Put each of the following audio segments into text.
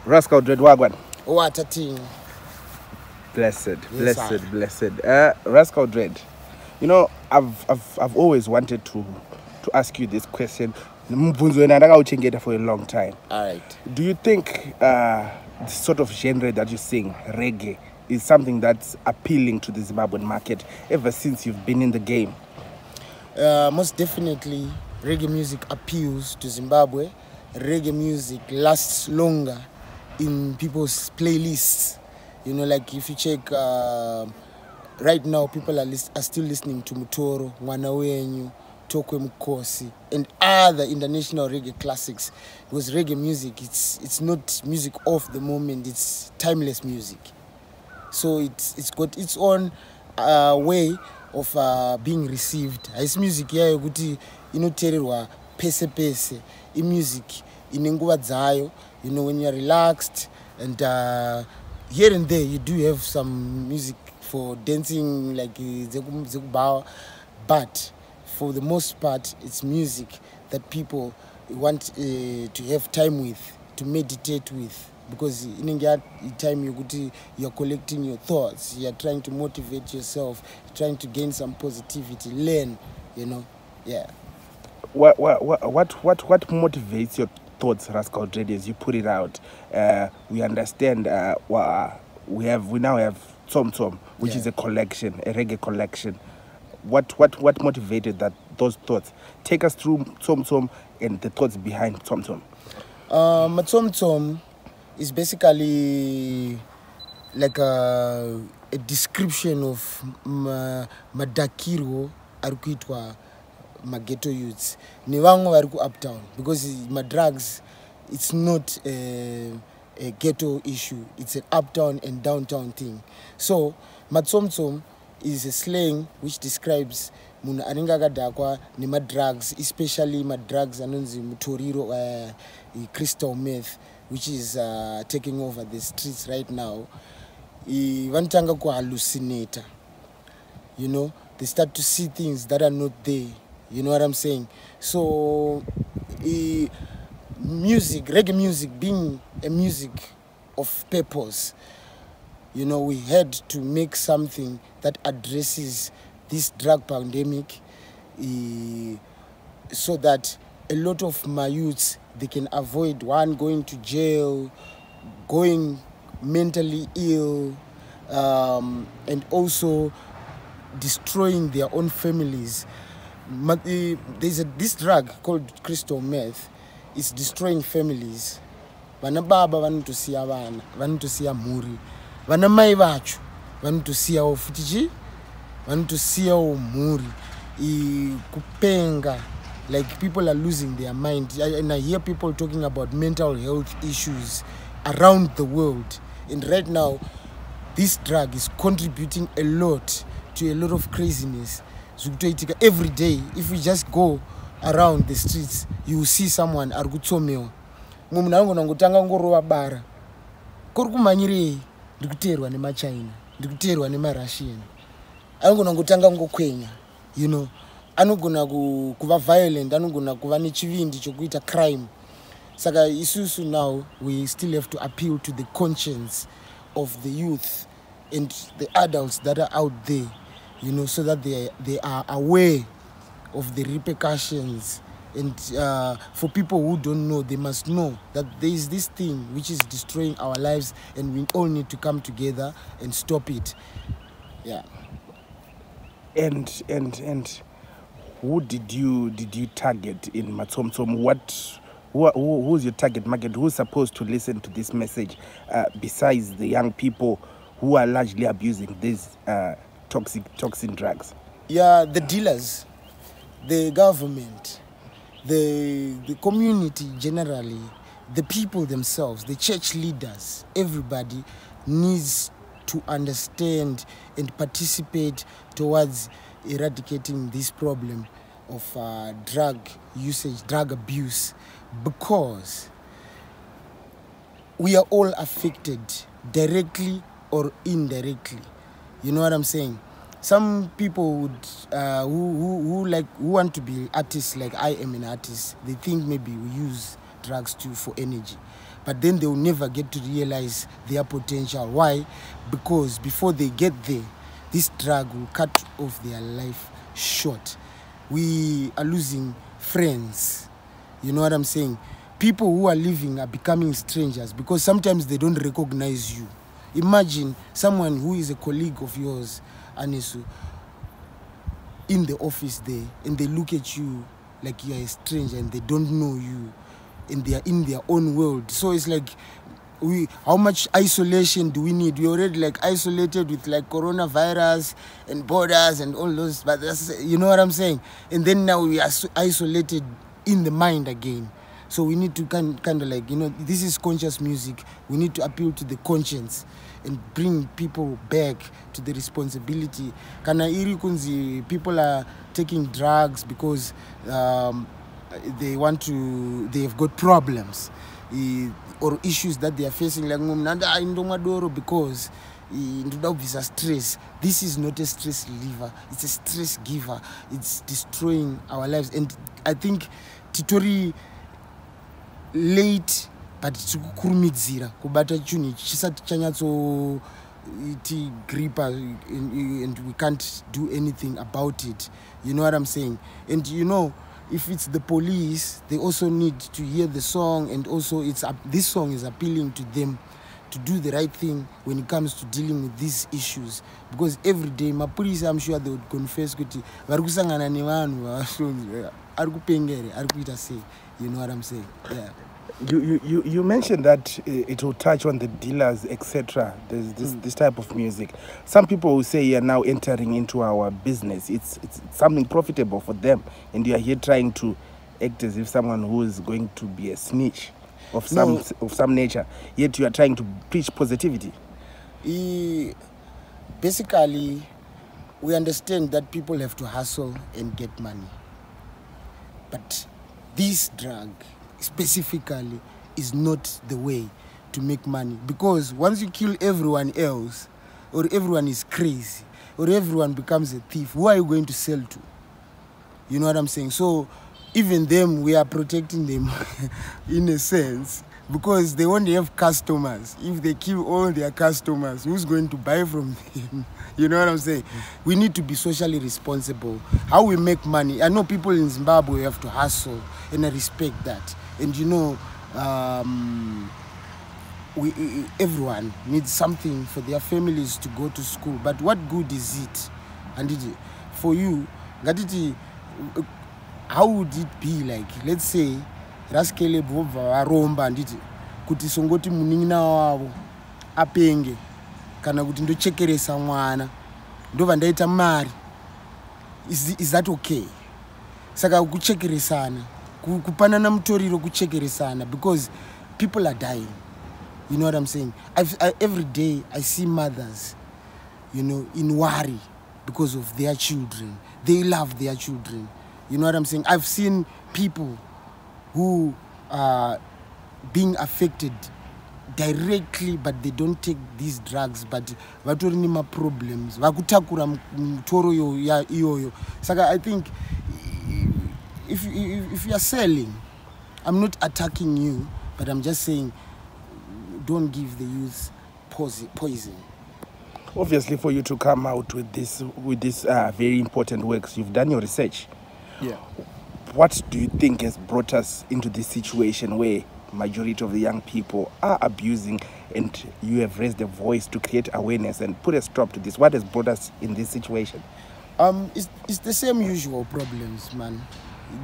Ras Caleb Wagwan. What a thing. Blessed. Yes, Ras Caleb. You know, I've always wanted to ask you this question. For a long time. Alright. Do you think the sort of genre that you sing, reggae, is something that's appealing to the Zimbabwean market ever since you've been in the game? Most definitely, reggae music appeals to Zimbabwe. Reggae music lasts longer in people's playlists. You know, like if you check, right now people are still listening to Mutoriro, Mwanawenyu, Tokwe Mukosi, and other international reggae classics. Because reggae music, it's not music of the moment, it's timeless music. So it's got its own way of being received. It's music here, you know, pese in music inenguva dzayo, you know, when you're relaxed, and here and there you do have some music for dancing, like zekubawa, but for the most part it's music that people want to have time with, to meditate with, because in that time you're collecting your thoughts, you're trying to motivate yourself, trying to gain some positivity, learn, you know. Yeah. What motivates your thoughts, Ras Caleb, as you put it out? We understand we now have MaTsomTsom, which is a collection, a reggae collection. What motivated those thoughts? Take us through MaTsomTsom and the thoughts behind MaTsomTsom. MaTsomTsom is basically like a description of madakiro arikuitwa maghetto youths ni vangu vari ku uptown, because drugs, it's not a ghetto issue, it's an uptown and downtown thing. So MaTsomTsom is a slang which describes munhu anenge akadhakwa nema-drugs, especially ma-drugs anonzi Mutoriro, Crystal Meth, which is taking over the streets right now. Vanotanga ku hallucinate, you know, they start to see things that are not there. You know what I'm saying? So, music, reggae music being a music of purpose, you know, we had to make something that addresses this drug pandemic, so that a lot of my youths, they can avoid, one, going to jail, going mentally ill, and also destroying their own families. There's this drug called Crystal Meth. It's destroying families. Vana baba vanotosiya vana, vanotosiya mhuri, vana mai vacho vanotosiyawo futi vanotosiyawo mhuri, kupenga, like people are losing their mind. And I hear people talking about mental health issues around the world. And right now, this drug is contributing a lot to a lot of craziness. Every day, if we just go around the streets, you will see someone arikutsomewa. Munhu anongotanga ngorova bara. Kuri kumanyirei? Ndikuteerwa nemaChina, ndikuteerwa nemaRussian. Anongotanga ngokwenya, you know. Anogona kuva violent, anogona kuva nechivindi chokuita crime. Saka isusu now, we still have to appeal to the conscience of the youth and the adults that are out there, you know, so that they are aware of the repercussions. And for people who don't know, they must know that there is this thing which is destroying our lives, and we all need to come together and stop it. Yeah. And who did you target in MaTsomTsom? Who's your target market? Who's supposed to listen to this message besides the young people who are largely abusing these toxin drugs? Yeah, the dealers, the government, the community generally, the people themselves, the church leaders, everybody needs to understand and participate towards eradicating this problem of drug usage, drug abuse, because we are all affected directly or indirectly. You know what I'm saying? Some people would who want to be artists, like I am an artist, they think maybe we use drugs too for energy. but then they will never get to realize their potential. Why? Because before they get there, this drug will cut off their life short. We are losing friends. You know what I'm saying? People who are living are becoming strangers because sometimes they don't recognize you. Imagine someone who is a colleague of yours, Anisu, in the office there, and they look at you like you are a stranger and they don't know you, and they are in their own world. So it's like, how much isolation do we need? We already like isolated with like coronavirus and borders and all those, but that's, you know what I'm saying? And then now we are so isolated in the mind again. So we need to kind of like, you know, this is conscious music. We need to appeal to the conscience and bring people back to the responsibility. Kana iri kunzi, people are taking drugs because they've got problems or issues that they are facing, like because stress. This is not a stress reliever, it's a stress giver. It's destroying our lives. And I think titori late, but kurumidzira kubata chuni chisati chanyatso iti gripa, and we can't do anything about it. You know what I'm saying? And you know, if it's the police, they also need to hear the song, and also this song is appealing to them to do the right thing when it comes to dealing with these issues. Because every day, my police, I'm sure they would confess, you know what I'm saying? Yeah. You mentioned that it will touch on the dealers, etc. There's this type of music. Some people will say you're now entering into our business. It's something profitable for them, and you are here trying to act as if someone who is going to be a snitch of some nature. Yet you are trying to preach positivity. Basically, we understand that people have to hustle and get money, but this drug specifically is not the way to make money, because once you kill everyone else, or everyone is crazy, or everyone becomes a thief, who are you going to sell to? You know what I'm saying? So even them, we are protecting them in a sense, because they won't have customers. If they kill all their customers, who's going to buy from them? You know what I'm saying? We need to be socially responsible. How we make money, I know people in Zimbabwe have to hustle, and I respect that. And you know, everyone needs something for their families to go to school. But what good is it? And for you, how would it be like? Let's say Ras Caleb varomba nditi kuti songoti muningina wavo apenge kana kuti ndochekeresa mwana ndova ndaita mari. Is that okay? Saka kuchekeresana, kupanana Mutoriro kuchekeresana, because people are dying. You know what I'm saying? Every day I see mothers, you know, in worry because of their children. They love their children. You know what I'm saying? I've seen people who are being affected directly, but they don't take these drugs, but vatorinima problems. Vakutakura mutoro yo. Saka, I think if you are selling, I'm not attacking you, but I'm just saying, don't give the youth poison. Obviously, for you to come out with this very important works, you've done your research. Yeah. What do you think has brought us into this situation where majority of the young people are abusing, and you have raised a voice to create awareness and put a stop to this? What has brought us in this situation? It's the same usual problems, man.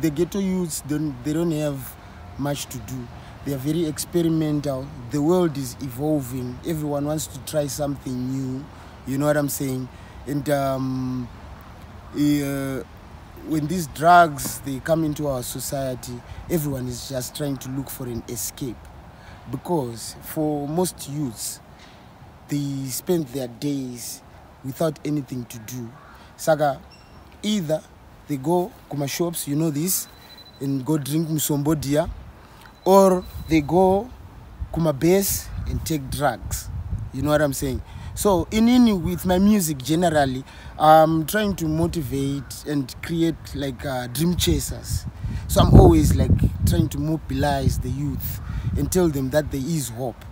The ghetto youths, they don't have much to do. They are very experimental. The world is evolving. Everyone wants to try something new. You know what I'm saying? And when these drugs, they come into our society, everyone is just trying to look for an escape. Because for most youths, they spend their days without anything to do. Saga, either they go kuma shops, you know this, and go drink musombo dia, or they go kuma base and take drugs. You know what I'm saying? So with my music generally, I'm trying to motivate and create like dream chasers. So I'm always like trying to mobilize the youth and tell them that there is hope.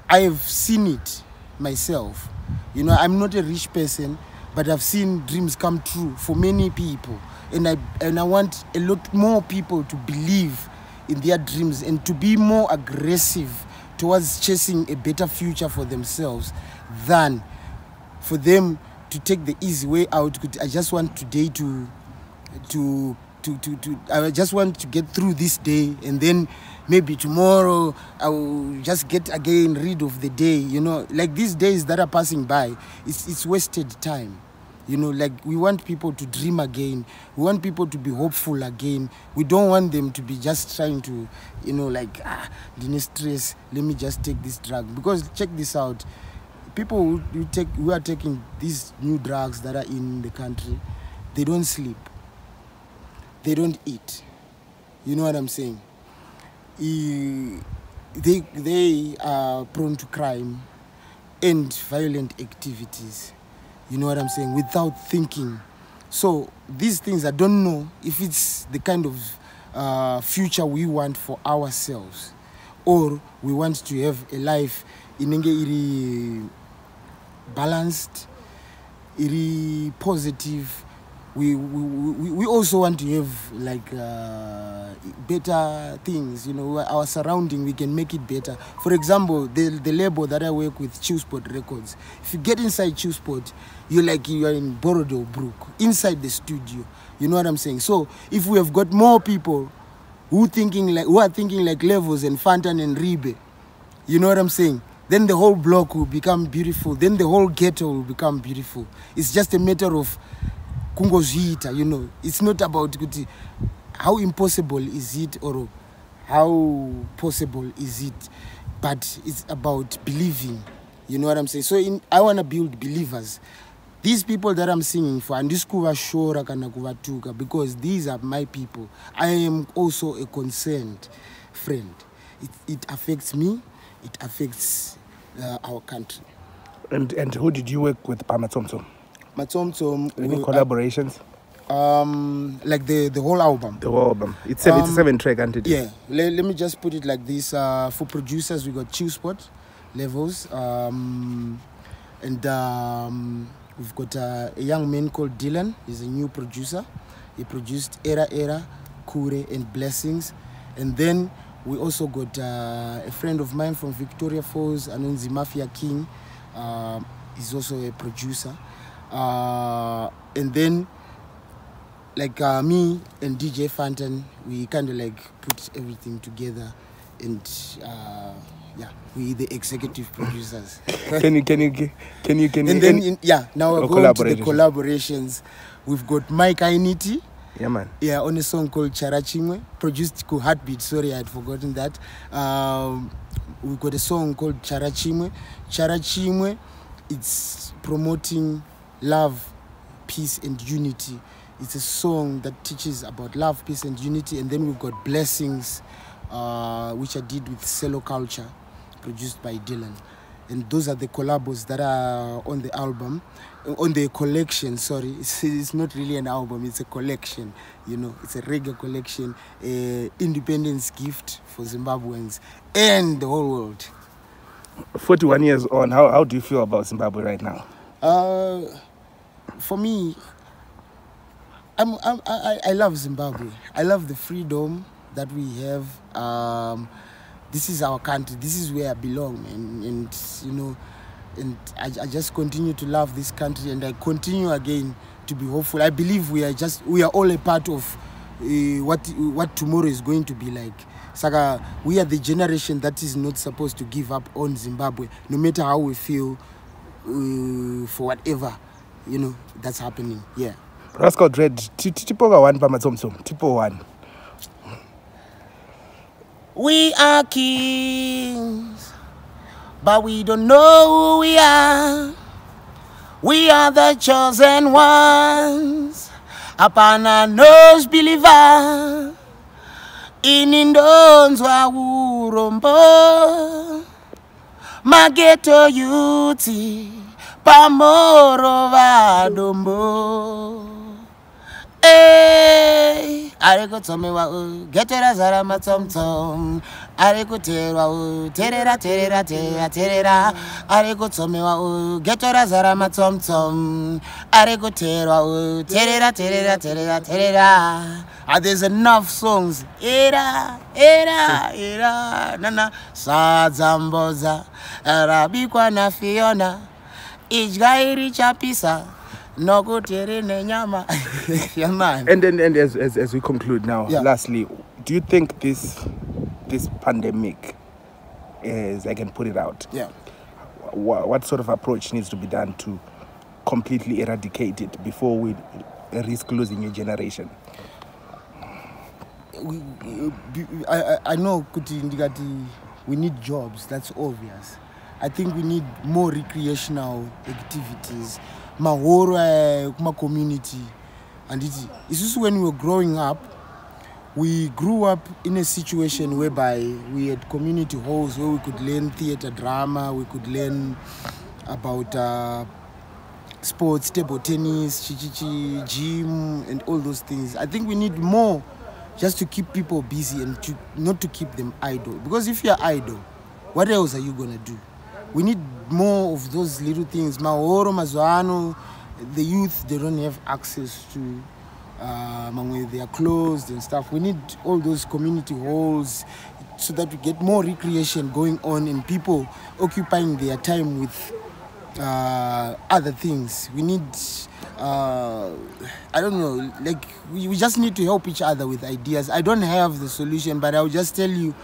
I have seen it myself. You know, I'm not a rich person, but I've seen dreams come true for many people. And I want a lot more people to believe in their dreams and to be more aggressive towards chasing a better future for themselves than for them to take the easy way out. I just want today I just want to get through this day, and then maybe tomorrow I will just get again rid of the day. You know, like these days that are passing by, it's wasted time. You know, like we want people to dream again. We want people to be hopeful again. We don't want them to be just trying to, you know, like, the stress, let me just take this drug. Because check this out. People who are taking these new drugs that are in the country, they don't sleep. They don't eat. You know what I'm saying? They are prone to crime and violent activities. You know what I'm saying? Without thinking. So these things, I don't know if it's the kind of future we want for ourselves, or we want to have a life in balanced, positive. We also want to have like better things, you know, our surrounding, we can make it better. For example, the label that I work with, Chillspot Records. If you get inside Chillspot, you are in Borodo Brook, inside the studio. You know what I'm saying? So if we have got more people who are thinking like Levels and Fantan and Ribe, you know what I'm saying? Then the whole block will become beautiful. Then the whole ghetto will become beautiful. It's just a matter of kungozita, you know. It's not about how impossible is it or how possible is it, but it's about believing. You know what I'm saying? So I want to build believers. These people that I'm singing for, and this shora kana kuvatuka, because these are my people. I am also a concerned friend. It affects me. It affects our country. And who did you work with, MaTsomTsom? MaTsomTsom. Any collaborations? Like the whole album. The whole album. It's a 7-track entity. Yeah. Let me just put it like this. For producers, we got Chillspot, Levels, and we've got a young man called Dylan. He's a new producer. He produced Era, Kure, and Blessings. And then we also got a friend of mine from Victoria Falls, Anonzi Mafia King. He's also a producer. And then, like me and DJ Fantan, we kind of like put everything together, and yeah, we the executive producers. Can you? And then now we're going to the collaborations. We've got Mike Ainiti. Yeah, man. Yeah, on a song called Charachimwe, produced to Heartbeat. Sorry, I had forgotten that. We've got a song called Charachimwe. Charachimwe, it's promoting love, peace, and unity. It's a song that teaches about love, peace, and unity. And then we've got Blessings, which I did with Cello Culture, produced by Dylan. And those are the collabos that are on the album, on the collection, sorry. It's not really an album, it's a collection, you know. It's a reggae collection, independence gift for Zimbabweans and the whole world. 41 years on, how do you feel about Zimbabwe right now? For me, I love Zimbabwe. I love the freedom that we have. This is our country. This is where I belong, and you know, and I just continue to love this country, and I continue again to be hopeful. I believe we are all a part of what tomorrow is going to be like. Saka, we are the generation that is not supposed to give up on Zimbabwe, no matter how we feel for whatever, you know, that's happening. Yeah. Ras Caleb, tipo one MaTsomTsom, tipo one. We are kings, but we don't know who we are. We are the chosen ones, upon a nose believer. Inindonzwa urombo, mageto yuti, pamoro va dombo. Hey, ariko tomewa getera zara MaTsomTsom ariko terwa terera terera terera terera ariko tomewa getera zara MaTsomTsom ariko terwa terera terera terera terera. There's enough songs. Era nana sadzamboza rabikwa na Fiona ijgairi chapisa nokutere nenyama. Yeah, man. And as we conclude now, lastly, do you think this pandemic is, I can put it out, what sort of approach needs to be done to completely eradicate it before we risk losing a generation? I know we need jobs, that's obvious. I think we need more recreational activities, mahoro kuma community. And it's just when we were growing up, we grew up in a situation whereby we had community halls where we could learn theater, drama, we could learn about sports, table tennis, chichichi, gym, and all those things. I think we need more just to keep people busy and not to keep them idle. Because if you're idle, what else are you going to do? We need more of those little things. Mahoro, Mazuano, the youth, they don't have access to, they are closed and stuff. We need all those community halls so that we get more recreation going on and people occupying their time with other things. We need, I don't know, like we just need to help each other with ideas. I don't have the solution, but I'll just tell you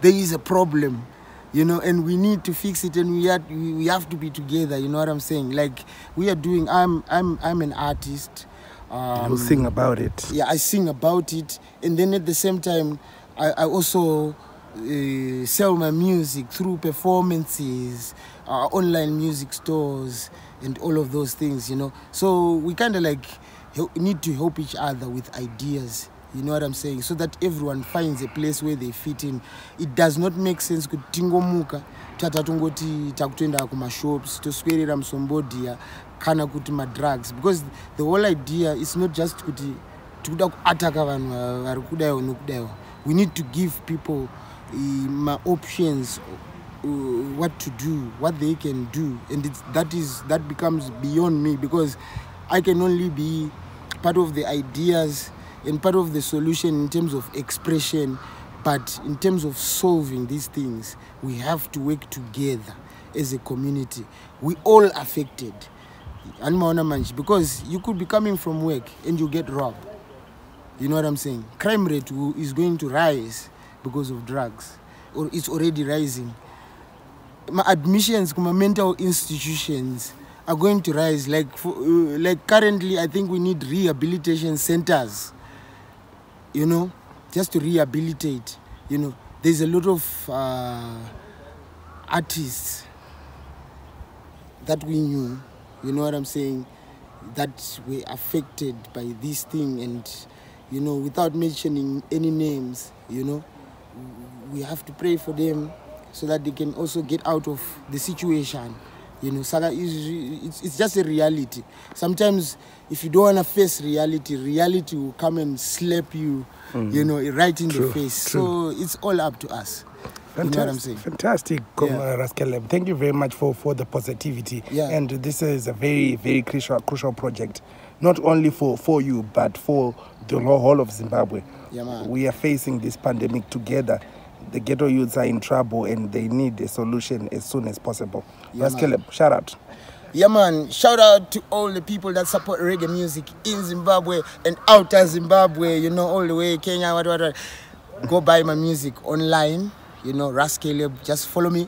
there is a problem, and we need to fix it, and we have to be together. You know what I'm saying? Like we are doing. I'm an artist. You sing about it. Yeah, I sing about it, and then at the same time, I also sell my music through performances, online music stores, and all of those things, So we kind of like need to help each other with ideas, you know what I'm saying? So that everyone finds a place where they fit in. It does not make sense to tingomuka, tatatungoti takutenda kuma shops, to square somebody, kana kuti ma drugs, because the whole idea is not just kuti to attack vanhu. We need to give people my options, what to do, what they can do, and that becomes beyond me, because I can only be part of the ideas and part of the solution in terms of expression, but in terms of solving these things, we have to work together as a community. We all affected, because you could be coming from work and you get robbed. You know what I'm saying? Crime rate is going to rise because of drugs, or it's already rising. My admissions to my mental institutions are going to rise. Like currently, I think we need rehabilitation centers, just to rehabilitate. There's a lot of artists that we knew, you know what I'm saying, that were affected by this thing, and without mentioning any names, we have to pray for them so that they can also get out of the situation. Saga it's just a reality. Sometimes if you don't want to face reality will come and slap you, right in the face. True. So it's all up to us. Fantastic, you know what I'm saying? Fantastic, Ras Caleb. Thank you very much for the positivity. Yeah. And this is a very, very crucial project, not only for you, but for the whole of Zimbabwe. Yeah, man. We are facing this pandemic together. The ghetto youths are in trouble and they need a solution as soon as possible. Yeah, Ras Caleb, shout out. Yeah, man. Shout out to all the people that support reggae music in Zimbabwe and outer Zimbabwe, all the way, Kenya, whatever. Go buy my music online, Ras Caleb. Just follow me.